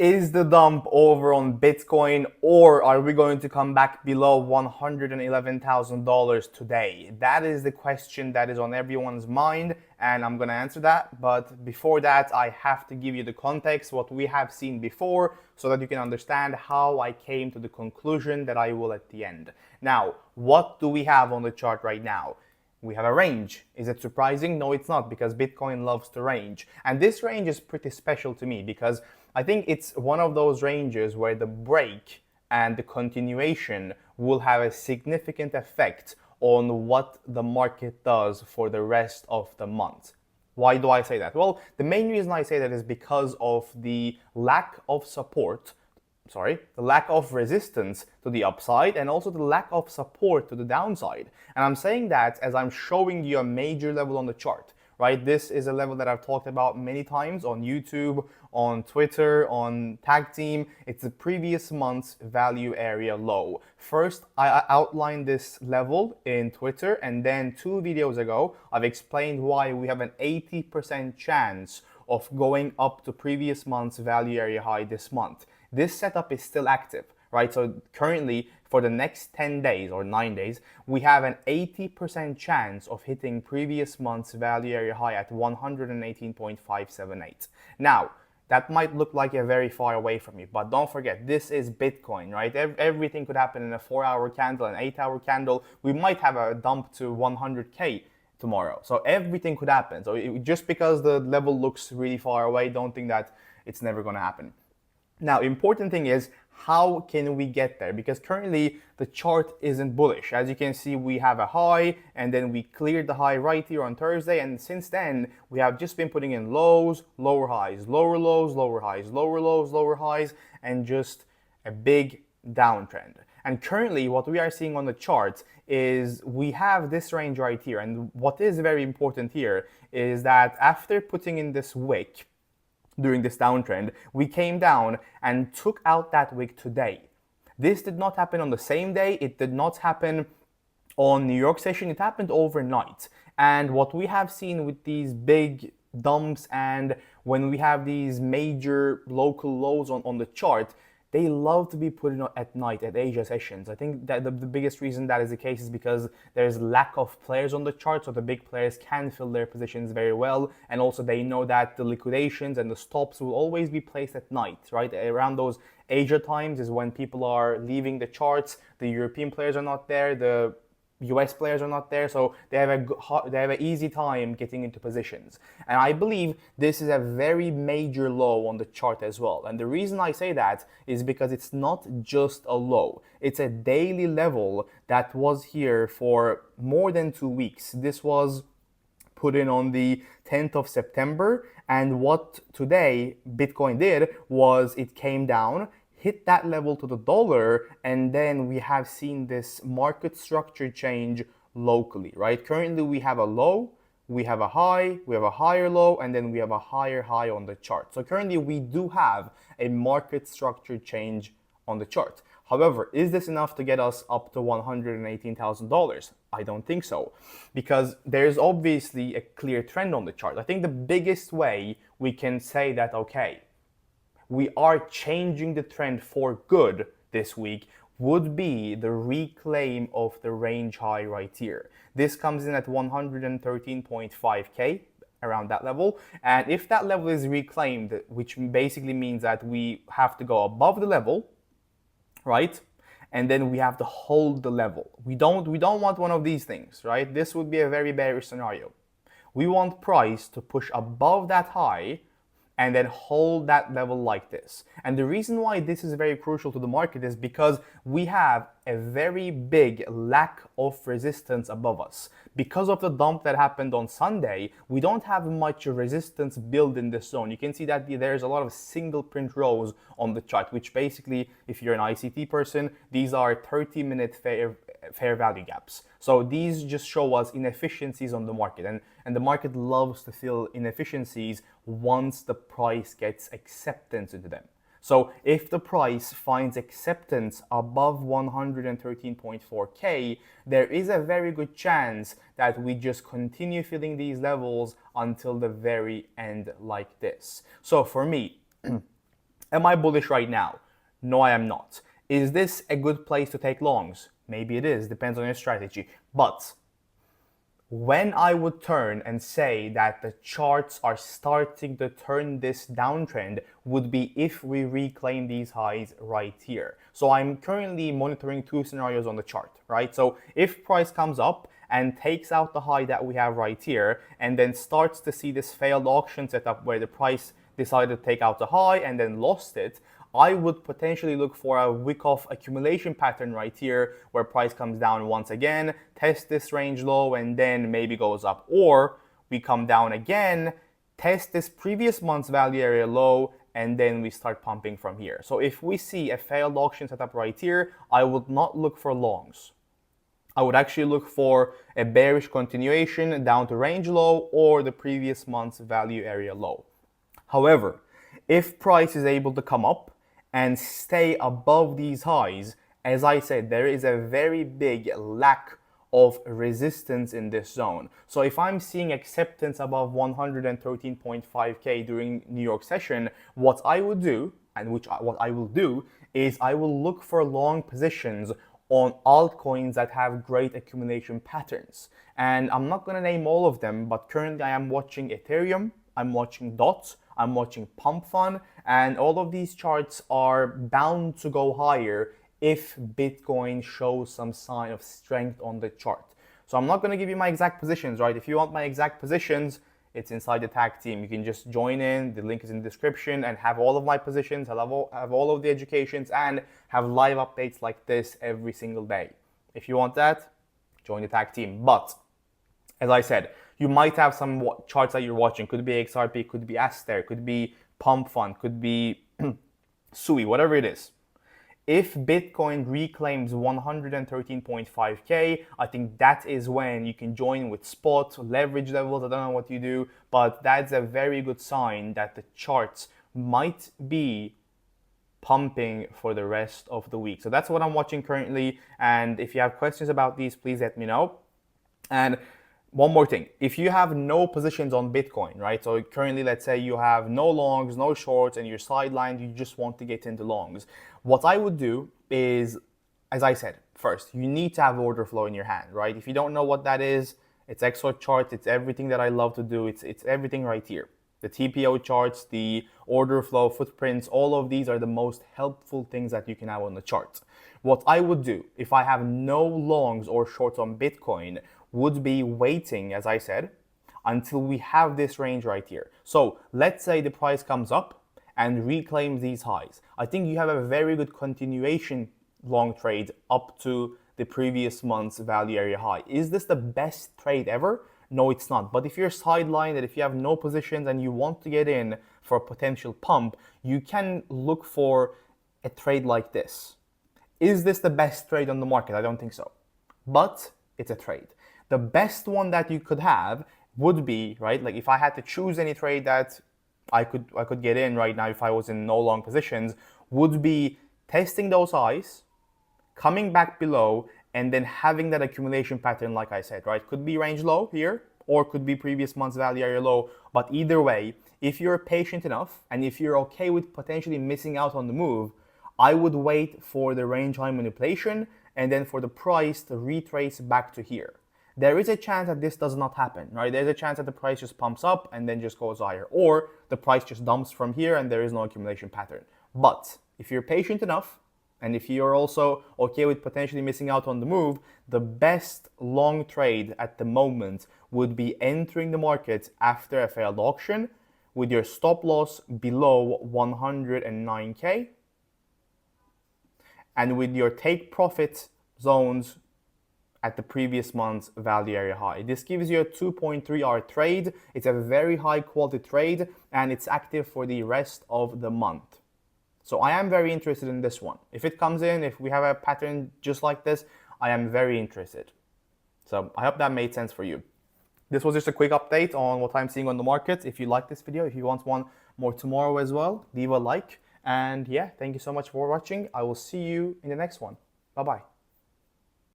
Is the dump over on Bitcoin, or are we going to come back below $111,000 today? That is the question that is on everyone's mind, and I'm going to answer that. But before that, I have to give you the context, what we have seen before, so that you can understand how I came to the conclusion that I will at the end. Now, what do we have on the chart right now? We have a range. Is it surprising? No, it's not, because Bitcoin loves to range. And this range is pretty special to me because I think it's one of those ranges where the break and the continuation will have a significant effect on what the market does for the rest of the month. Why do I say that? Well, the main reason I say that is because of the lack of support, the lack of resistance to the upside and also the lack of support to the downside. And I'm saying that as I'm showing you a major level on the chart, right? This is a level that I've talked about many times on YouTube, on Twitter, on Tag Team. It's the previous month's value area low. First, I outlined this level in Twitter, and then 2 videos ago, I've explained why we have an 80% chance of going up to previous month's value area high this month. This setup is still active, right? So currently, for the next 10 days or 9 days, we have an 80% chance of hitting previous month's value area high at 118.578. Now, that might look like a very far away from you, but don't forget, this is Bitcoin, right? Everything could happen in a 4-hour candle, an 8-hour candle. We might have a dump to 100K tomorrow. So everything could happen. So just because the level looks really far away, don't think that it's never going to happen. Now, important thing is, how can we get there? Because currently the chart isn't bullish. As you can see, we have a high and then we cleared the high right here on Thursday. And since then, we have just been putting in lows, lower highs, lower lows, lower highs, lower lows, lower highs, and just a big downtrend. And currently what we are seeing on the charts is we have this range right here. And what is very important here is that after putting in this wick, during this downtrend, we came down and took out that wick today. This did not happen on the same day. It did not happen on New York session. It happened overnight. And what we have seen with these big dumps and when we have these major local lows on the chart, they love to be put in at night at Asia sessions. I think that the biggest reason that is the case is because there's lack of players on the chart, so the big players can fill their positions very well, and also they know that the liquidations and the stops will always be placed at night, right? Around those Asia times is when people are leaving the charts, the European players are not there, the US players are not there, so they have an easy time getting into positions. And I believe this is a very major low on the chart as well. And the reason I say that is because it's not just a low. It's a daily level that was here for more than 2 weeks. This was put in on the 10th of September. And what today Bitcoin did was it came down, hit that level to the dollar, and then we have seen this market structure change locally, right? Currently we have a low, we have a high, we have a higher low, and then we have a higher high on the chart. So currently we do have a market structure change on the chart. However, is this enough to get us up to $118,000? I don't think so, because there's obviously a clear trend on the chart. I think the biggest way we can say that, okay, we are changing the trend for good this week would be the reclaim of the range high right here. This comes in at 113.5K, around that level. And if that level is reclaimed, which basically means that we have to go above the level, right? And then we have to hold the level. We don't want one of these things, right? This would be a very bearish scenario. We want price to push above that high and then hold that level like this. And the reason why this is very crucial to the market is because we have a very big lack of resistance above us. Because of the dump that happened on Sunday, we don't have much resistance built in this zone. You can see that there's a lot of single print rows on the chart, which basically, if you're an ICT person, these are 30-minute fair value gaps. So these just show us inefficiencies on the market, and the market loves to fill inefficiencies once the price gets acceptance into them. So if the price finds acceptance above 113.4K, there is a very good chance that we just continue filling these levels until the very end like this. So for me, Am I bullish right now? No, I am not. Is this a good place to take longs? Maybe it is, depends on your strategy. But when I would turn and say that the charts are starting to turn this downtrend would be if we reclaim these highs right here. So I'm currently monitoring two scenarios on the chart, right? So if price comes up and takes out the high that we have right here and then starts to see this failed auction setup where the price decided to take out the high and then lost it, I would potentially look for a wick-off accumulation pattern right here where price comes down once again, test this range low, and then maybe goes up. Or we come down again, test this previous month's value area low, and then we start pumping from here. So if we see a failed auction setup right here, I would not look for longs. I would actually look for a bearish continuation down to range low or the previous month's value area low. However, if price is able to come up and stay above these highs, as I said, there is a very big lack of resistance in this zone. So if I'm seeing acceptance above 113.5k during New York session, what I would do, and what I will do, is I will look for long positions on altcoins that have great accumulation patterns. And I'm not gonna name all of them, but currently I am watching Ethereum, I'm watching DOT, I'm watching Pump Fund, and all of these charts are bound to go higher if Bitcoin shows some sign of strength on the chart. So I'm not going to give you my exact positions, right? If you want my exact positions, it's inside the tag team. You can just join in, the link is in the description, and have all of my positions, have all of the educations, and have live updates like this every single day. If you want that, join the tag team. But as I said, you might have some charts that you're watching. Could be XRP, could be Aster, could be Pump Fund, could be SUI, whatever it is. If Bitcoin reclaims 113.5k, I think that is when you can join with spot, leverage levels, I don't know what you do, but that's a very good sign that the charts might be pumping for the rest of the week. So that's what I'm watching currently, and if you have questions about these, please let me know. And one more thing, if you have no positions on Bitcoin, right? So currently, let's say you have no longs, no shorts, and you're sidelined, you just want to get into longs. What I would do is, as I said, first, you need to have order flow in your hand, right? If you don't know what that is, it's Exocharts, it's everything that I love to do, it's everything right here. The TPO charts, the order flow, footprints, all of these are the most helpful things that you can have on the chart. What I would do if I have no longs or shorts on Bitcoin would be waiting, as I said, until we have this range right here. So let's say the price comes up and reclaims these highs. I think you have a very good continuation long trade up to the previous month's value area high. Is this the best trade ever? No, it's not. But if you're sidelined and if you have no positions and you want to get in for a potential pump, you can look for a trade like this. Is this the best trade on the market? I don't think so. But it's a trade. The best one that you could have would be, right, like if I had to choose any trade that I could get in right now if I was in no long positions, would be testing those highs, coming back below, and then having that accumulation pattern like I said, right? Could be range low here, or could be previous month's value area low. But either way, if you're patient enough, and if you're okay with potentially missing out on the move, I would wait for the range high manipulation, and then for the price to retrace back to here. There is a chance that this does not happen, right? There's a chance that the price just pumps up and then just goes higher, or the price just dumps from here and there is no accumulation pattern. But if you're patient enough, and if you're also okay with potentially missing out on the move, the best long trade at the moment would be entering the market after a failed auction with your stop loss below 109k and with your take profit zones at the previous month's value area high. This gives you a 2.3 hour trade. It's a very high quality trade and it's active for the rest of the month. So I am very interested in this one. If it comes in, if we have a pattern just like this, I am very interested. So I hope that made sense for you. This was just a quick update on what I'm seeing on the market. If you like this video, if you want one more tomorrow as well, leave a like. And yeah, thank you so much for watching. I will see you in the next one. Bye-bye.